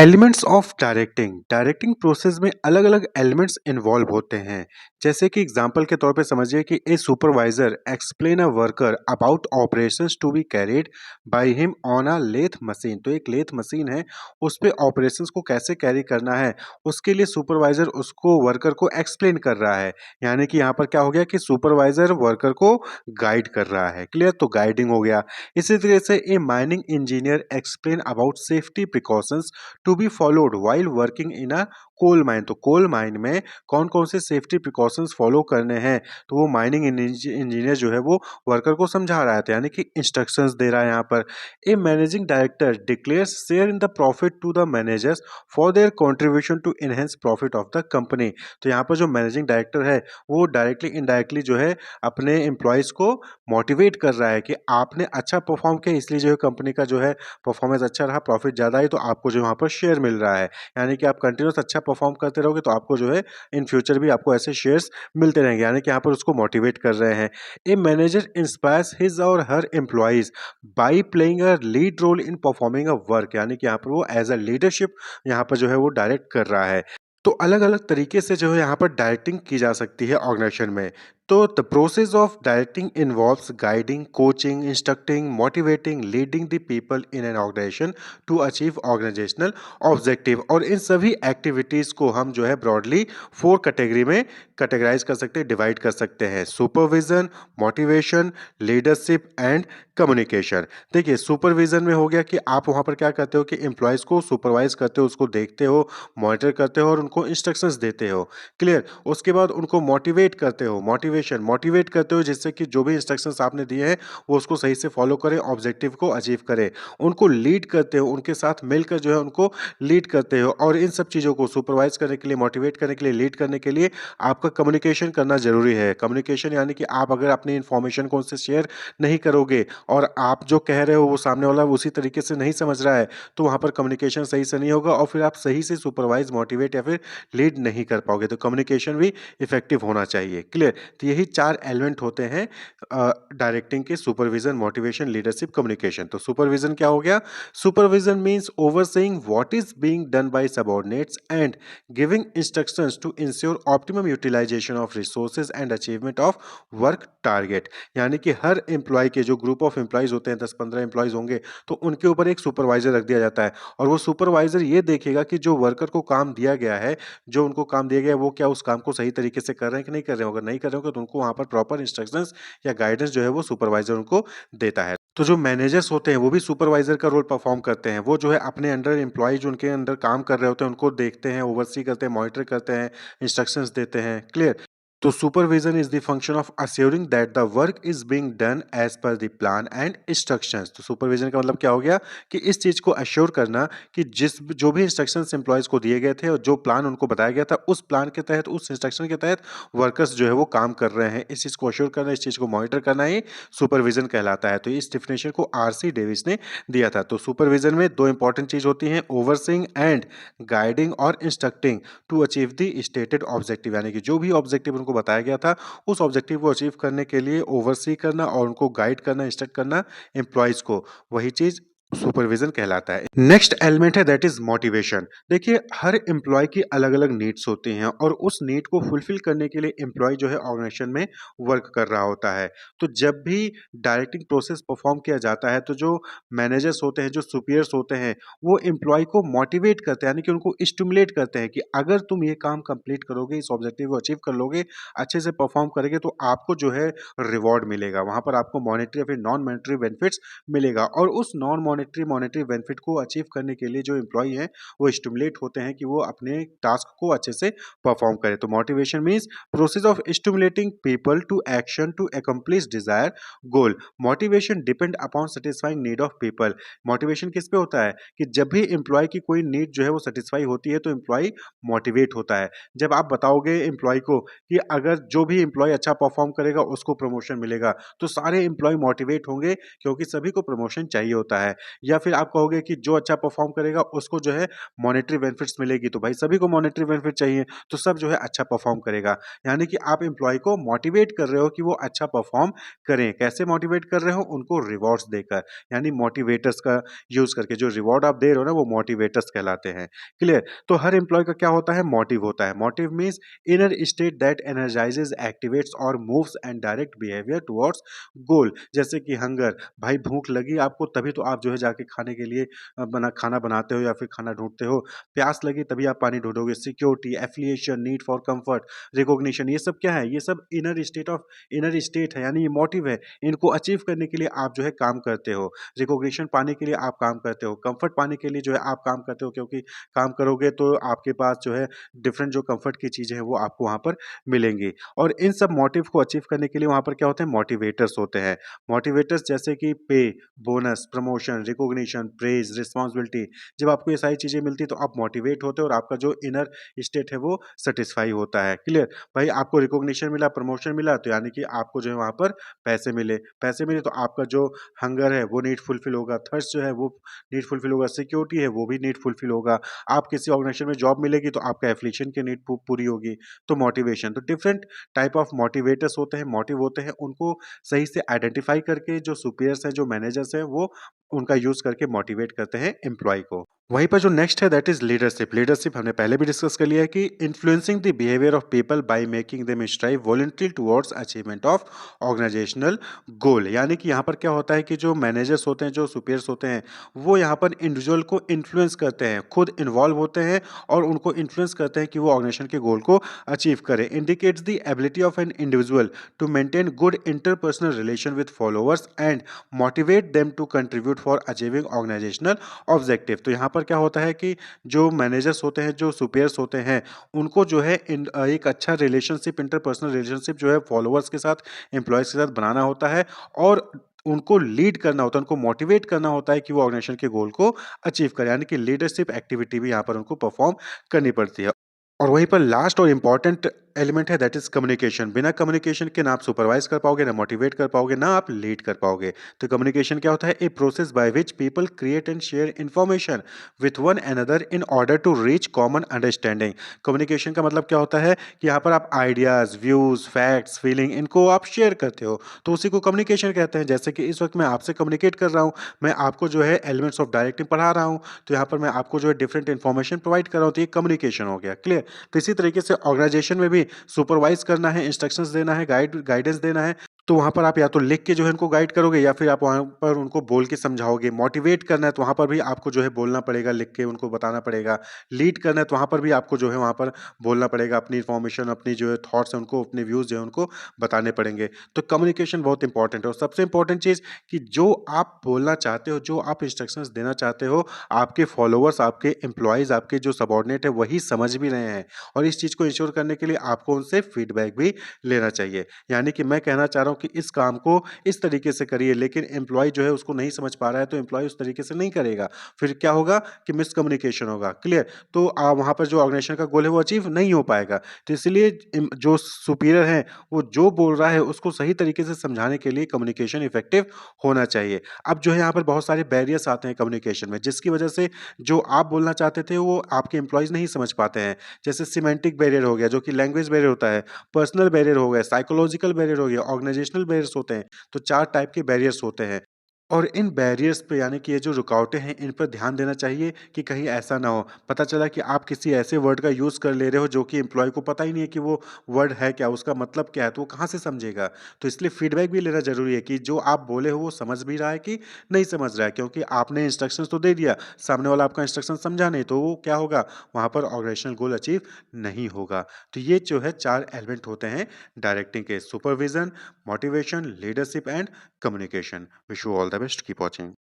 Elements of directing directing process में अलग अलग एलिमेंट्स इन्वॉल्व होते हैं। जैसे कि एग्जांपल के तौर पे समझिए कि a supervisor explain a worker about operations to be carried by him on a lathe machine. तो एक लेथ मशीन है, उस पे ऑपरेशंस को कैसे कैरी करना है उसके लिए सुपरवाइजर उसको वर्कर को एक्सप्लेन कर रहा है। यानी कि यहाँ पर क्या हो गया कि सुपरवाइजर वर्कर को गाइड कर रहा है। क्लियर? तो गाइडिंग हो गया। इसी तरीके से a mining engineer explain about safety precautions to be followed while working in a coal mine. तो कोल माइन में कौन कौन से सेफ्टी प्रिकॉशंस फॉलो करने हैं, तो वो माइनिंग इंजीनियर जो है वो वर्कर को समझा रहा है, तो यानी कि इंस्ट्रक्शंस दे रहा है। यहाँ पर a managing director declares share in the profit to the managers for their contribution to enhance profit of the company. तो यहाँ पर जो मैनेजिंग डायरेक्टर है वो डायरेक्टली इनडायरेक्टली जो है अपने एम्प्लॉयज़ को मोटिवेट कर रहा है कि आपने अच्छा परफॉर्म किया, इसलिए जो है कंपनी का जो है परफॉर्मेंस अच्छा रहा, प्रॉफिट ज़्यादा आई, तो आपको जो वहाँ पर शेयर मिल रहा है। यानी कि आप कंटिन्यूअस अच्छा परफॉर्म करते रहोगे तो आपको जो है इन फ्यूचर भी आपको ऐसे शेयर्स मिलते रहेंगे। यानी कि यहाँ पर उसको मोटिवेट कर रहे हैं। ए मैनेजर इंस्पायर्स हिज और her employees by playing a lead role in performing a work. यानी कि यहाँ पर वो एज अ लीडरशिप यहाँ पर जो है वो डायरेक्ट कर रहा है। तो अलग अलग तरीके से जो है यहाँ पर डायरेक्टिंग की जा सकती है ऑर्गेनाइजेशन में। तो the process of directing involves guiding, coaching, instructing, motivating, leading the people in an organisation to achieve organisational objective. और इन सभी एक्टिविटीज़ को हम जो है ब्रॉडली 4 कैटेगरी में कैटेगराइज कर सकते हैं, डिवाइड कर सकते हैं: supervision, motivation, leadership and communication. देखिए, सुपरविजन में हो गया कि आप वहाँ पर क्या करते हो कि एम्प्लॉयज़ को सुपरवाइज करते हो, उसको देखते हो, मॉनिटर करते हो और उनको इंस्ट्रक्शंस देते हो। क्लियर? उसके बाद उनको मोटिवेट करते हो, मोटिवेट करते हो जिससे कि जो भी इंस्ट्रक्शंस आपने दिए हैं वो उसको सही से फॉलो करें, ऑब्जेक्टिव को अचीव करें। उनको लीड करते हो, उनके साथ मिलकर जो है उनको लीड करते हो। और इन सब चीज़ों को सुपरवाइज करने के लिए, मोटिवेट करने के लिए, लीड करने के लिए आपका कम्युनिकेशन करना ज़रूरी है। कम्युनिकेशन यानी कि आप अगर अपनी इन्फॉर्मेशन को उनसे शेयर नहीं करोगे और आप जो कह रहे हो वो सामने वाला उसी तरीके से नहीं समझ रहा है, तो वहाँ पर कम्युनिकेशन सही से नहीं होगा और फिर आप सही से सुपरवाइज, मोटिवेट या फिर लीड नहीं कर पाओगे। तो कम्युनिकेशन भी इफेक्टिव होना चाहिए। क्लियर? तो यही 4 एलिमेंट होते हैं डायरेक्टिंग के: सुपरविजन, मोटिवेशन, लीडरशिप, कम्युनिकेशन। तो सुपरविजन क्या हो गया? Supervision means overseeing what is being done by subordinates and giving instructions to ensure optimum utilisation of resources and achievement of work target. यानी कि हर एम्प्लॉय के जो ग्रुप ऑफ एम्प्लॉयज होते हैं, 10-15 एम्प्लॉयज होंगे, तो उनके ऊपर एक सुपरवाइजर रख दिया जाता है और वो सुपरवाइजर ये देखेगा कि जो वर्कर को काम दिया गया है, जो उनको काम दिया गया है, वो क्या उस काम को सही तरीके से कर रहे हैं कि नहीं कर रहे हो। अगर नहीं कर रहे होंगे तो उनको वहाँ पर प्रॉपर इंस्ट्रक्शंस या गाइडेंस जो है वो सुपरवाइजर उनको देता है। तो जो मैनेजर्स होते हैं वो भी सुपरवाइजर का रोल परफॉर्म करते हैं। वो जो है अपने अंडर एम्प्लॉय जो उनके अंडर काम कर रहे होते हैं उनको देखते हैं, ओवरसी करते हैं, मॉनिटर करते हैं, इंस्ट्रक्शंस देते हैं। क्लियर? तो supervision is the function of assuring that the work is being done as per the plan and instructions. तो सुपरविजन का मतलब क्या हो गया कि इस चीज को अश्योर करना कि जो भी इंस्ट्रक्शंस एम्प्लॉयज को दिए गए थे और जो प्लान उनको बताया गया था, उस प्लान के तहत, उस इंस्ट्रक्शन के तहत वर्कर्स जो है वो काम कर रहे हैं। इस चीज को अश्योर करना, इस चीज को मॉनिटर करना ही सुपरविजन कहलाता है। तो इस डेफिनेशन को आरसी डेविस ने दिया था। तो सुपरविजन में 2 इंपॉर्टेंट चीज होती हैं: ओवरसीइंग एंड गाइडिंग और instructing to achieve the stated objective. यानी कि जो भी ऑब्जेक्टिव उनको बताया गया था उस ऑब्जेक्टिव को अचीव करने के लिए ओवरसी करना और उनको गाइड करना, इंस्ट्रक्ट करना एम्प्लॉयज को, वही चीज सुपरविजन कहलाता है। नेक्स्ट एलिमेंट है दैट इज मोटिवेशन। देखिए, हर एम्प्लॉय की अलग अलग नीड्स होती हैं और उस नीड को फुलफिल करने के लिए एम्प्लॉय जो है ऑर्गेनाइजेशन में वर्क कर रहा होता है। तो जब भी डायरेक्टिंग प्रोसेस परफॉर्म किया जाता है तो जो मैनेजर्स होते हैं, जो सुपीरियर्स होते हैं, वो एम्प्लॉय को मोटिवेट करते हैं, यानी कि उनको स्टिमुलेट करते हैं कि अगर तुम ये काम कंप्लीट करोगे, इस ऑब्जेक्टिव को अचीव कर लोगे, अच्छे से परफॉर्म करेंगे, तो आपको जो है रिवॉर्ड मिलेगा। वहां पर आपको मॉनेटरी या फिर नॉन मॉनेटरी बेनिफिट्स मिलेगा। और उस नॉन मॉनेटरी मॉनेटरी बेनिफिट को अचीव करने के लिए जो एम्प्लॉय हैं वो स्टिमुलेट होते हैं कि वो अपने टास्क को अच्छे से परफॉर्म करें। तो motivation means process of stimulating people to action to accomplish desire goal. Motivation depend upon satisfying need of people. Motivation किस पे होता है कि जब भी एम्प्लॉय की कोई नीड जो है वो सेटिस्फाई होती है तो एम्प्लॉय मोटिवेट होता है। जब आप बताओगे एम्प्लॉय को कि अगर जो भी एम्प्लॉय अच्छा परफॉर्म करेगा उसको प्रमोशन मिलेगा, तो सारे एम्प्लॉय मोटिवेट होंगे क्योंकि सभी को प्रमोशन चाहिए होता है। या फिर आप कहोगे कि जो अच्छा परफॉर्म करेगा उसको जो है मॉनेटरी बेनिफिट्स मिलेगी, तो भाई सभी को मॉनेटरी बेनिफिट चाहिए, तो सब जो है अच्छा परफॉर्म करेगा। यानी कि आप एम्प्लॉय को मोटिवेट कर रहे हो कि वो अच्छा परफॉर्म करें। कैसे मोटिवेट कर रहे हो? उनको रिवॉर्ड्स देकर, यानी मोटिवेटर्स का यूज करके। जो रिवॉर्ड आप दे रहे हो ना, वो मोटिवेटर्स कहलाते हैं। क्लियर? तो हर एम्प्लॉय का क्या होता है? मोटिव होता है। Motive means inner state that energises, activates और moves and direct behaviour towards goal. जैसे कि हंगर, भाई भूख लगी आपको तभी तो आप जो है जाके खाने के लिए खाना बनाते हो या फिर खाना ढूंढते हो। प्यास लगी तभी आप पानी ढूंढोगे। Security, affiliation, need for comfort, recognition, ये सब क्या है? ये सब इनर स्टेट है, यानी ये मोटिव है। इनको अचीव करने के लिए आप जो है काम करते हो। रिकॉग्निशन पाने के लिए आप काम करते हो। कंफर्ट पाने के लिए जो है आप काम करते हो, क्योंकि काम करोगे तो आपके पास जो है डिफरेंट जो कंफर्ट की चीजें हैं वो आपको वहां पर मिलेंगी। और इन सब मोटिव को अचीव करने के लिए वहां पर क्या होते हैं? मोटिवेटर्स होते हैं। मोटिवेटर्स जैसे कि पे, bonus, promotion, recognition, praise, responsibility. जब आपको ये सारी चीजें मिलती तो आप मोटिवेट होते हो और आपका जो इनर स्टेट है वो सेटिस्फाई होता है। क्लियर? भाई आपको रिकॉग्निशन मिला, प्रमोशन मिला, तो यानी कि आपको जो है वहां पर पैसे मिले तो आपका जो हंगर है वो नीड फुलफिल होगा, थर्स्ट जो है वो नीड फुलफिल होगा, सिक्योरिटी है वो भी नीड फुलफिल होगा। आप किसी ऑर्गेनाइजेशन में जॉब मिलेगी तो आपका एफिलिएशन की नीड पूरी होगी। तो मोटिवेशन, तो डिफरेंट टाइप ऑफ मोटिवेटर्स होते हैं, मोटिव होते हैं। उनको सही से आइडेंटिफाई करके जो सुपीरियर्स हैं, जो मैनेजर्स हैं, वो उनका यूज करके मोटिवेट करते हैं एम्प्लॉय को। वहीं पर जो नेक्स्ट है दैट इज लीडरशिप। लीडरशिप हमने पहले भी डिस्कस कर लिया है कि influencing the behaviour of people by making them strive voluntary towards achievement of organisational goal. यानी कि यहाँ पर क्या होता है कि जो मैनेजर्स होते हैं, जो सुपीरियर्स होते हैं, वो यहाँ पर इंडिविजुअल को इन्फ्लुएंस करते हैं, खुद इन्वॉल्व होते हैं और उनको इन्फ्लुएंस करते हैं कि वो ऑर्गेनाइजेशन के गोल को अचीव करें। Indicates the ability of an individual to maintain good interpersonal relation with followers and motivate them to contribute for achieving organisational objective. तो यहाँ पर क्या होता है कि जो मैनेजर्स होते हैं, जो सुपीरियर्स होते हैं, उनको जो है एक अच्छा रिलेशनशिप, इंटरपर्सनल रिलेशनशिप जो है फॉलोअर्स के साथ, एम्प्लॉयज़ के साथ बनाना होता है और उनको लीड करना होता है, उनको मोटिवेट करना होता है कि वो ऑर्गेनाइजेशन के गोल को अचीव करें। यानी कि लीडरशिप एक्टिविटी भी यहाँ पर उनको परफॉर्म करनी पड़ती है। और वहीं पर लास्ट और इम्पॉर्टेंट एलिमेंट है दैट इज कम्युनिकेशन। बिना कम्युनिकेशन के ना आप सुपरवाइज कर पाओगे, ना मोटिवेट कर पाओगे, ना आप लीड कर पाओगे। तो कम्युनिकेशन क्या होता है? A process by which people create and share information with one another in order to reach common understanding. Communication का मतलब क्या होता है कि यहाँ पर आप आइडियाज, व्यूज, फैक्ट्स, फीलिंग, इनको आप शेयर करते हो, तो उसी को कम्युनिकेशन कहते हैं। जैसे कि इस वक्त मैं आपसे कम्युनिकेट कर रहा हूँ, मैं आपको जो है एलिमेंट्स ऑफ डायरेक्टिंग पढ़ा रहा हूँ, तो यहाँ पर मैं आपको जो है डिफरेंट इन्फॉर्मेशन प्रोवाइड कर रहा हूँ, तो ये कम्युनिकेशन हो गया। क्लियर? तो इसी तरीके से ऑर्गेनाइजेशन में भी सुपरवाइज करना है, इंस्ट्रक्शंस देना है, गाइडेंस देना है, तो वहाँ पर आप या तो लिख के जो है उनको गाइड करोगे या फिर आप वहाँ पर उनको बोल के समझाओगे। मोटिवेट करना है तो वहाँ पर भी आपको जो है बोलना पड़ेगा, लिख के उनको बताना पड़ेगा। लीड करना है तो वहाँ पर भी आपको जो है वहाँ पर बोलना पड़ेगा, अपनी इन्फॉर्मेशन, अपनी जो है थॉट्स हैं उनको, अपने व्यूज़ जो है उनको बताने पड़ेंगे। तो कम्युनिकेशन बहुत इंपॉर्टेंट है और सबसे इंपॉर्टेंट चीज़ कि जो आप बोलना चाहते हो, जो आप इंस्ट्रक्शंस देना चाहते हो, आपके फॉलोवर्स, आपके एम्प्लॉइज़, आपके जो सबॉर्डिनेट है वही समझ भी रहे हैं। और इस चीज़ को इंश्योर करने के लिए आपको उनसे फीडबैक भी लेना चाहिए। यानी कि मैं कहना चाह रहा हूँ कि इस काम को इस तरीके से करिए, लेकिन एम्प्लॉय जो है उसको नहीं समझ पा रहा है, तो एम्प्लॉय उस तरीके से नहीं करेगा। फिर क्या होगा कि मिसकम्युनिकेशन होगा। क्लियर? तो वहाँ पर जो ऑर्गेनाइजेशन का गोल है वो अचीव नहीं हो पाएगा। तो इसलिए जो सुपीरियर है वो जो बोल रहा है उसको सही तरीके से समझाने के लिए कम्युनिकेशन इफेक्टिव होना चाहिए। अब जो है यहाँ पर बहुत सारे बैरियर्स आते हैं कम्युनिकेशन में, जिसकी वजह से जो आप बोलना चाहते थे वो आपके एम्प्लॉयज़ नहीं समझ पाते हैं। जैसे सिमेंटिक बैरियर हो गया, जो कि लैंग्वेज बैरियर होता है, पर्सनल बैरियर हो गया, साइकोलॉजिकल बैरियर हो गया, ऑर्गेनाइजेशनल बैरियर्स होते हैं। तो 4 टाइप के बैरियर्स होते हैं। और इन बैरियर्स पे, यानी कि ये जो रुकावटें हैं, इन पर ध्यान देना चाहिए कि कहीं ऐसा ना हो। पता चला कि आप किसी ऐसे वर्ड का यूज़ कर ले रहे हो जो कि एम्प्लॉय को पता ही नहीं है कि वो वर्ड है क्या, उसका मतलब क्या है, तो वो कहाँ से समझेगा? तो इसलिए फीडबैक भी लेना ज़रूरी है कि जो आप बोले हो वो समझ भी रहा है कि नहीं समझ रहा है, क्योंकि आपने इंस्ट्रक्शंस तो दे दिया, सामने वाला आपका इंस्ट्रक्शन समझा नहीं, तो वो क्या होगा? वहाँ पर ऑर्गेनाइजेशनल गोल अचीव नहीं होगा। तो ये जो है 4 एलिमेंट होते हैं डायरेक्टिंग के: supervision, motivation, leadership and communication. Wish you all the best. Keep watching.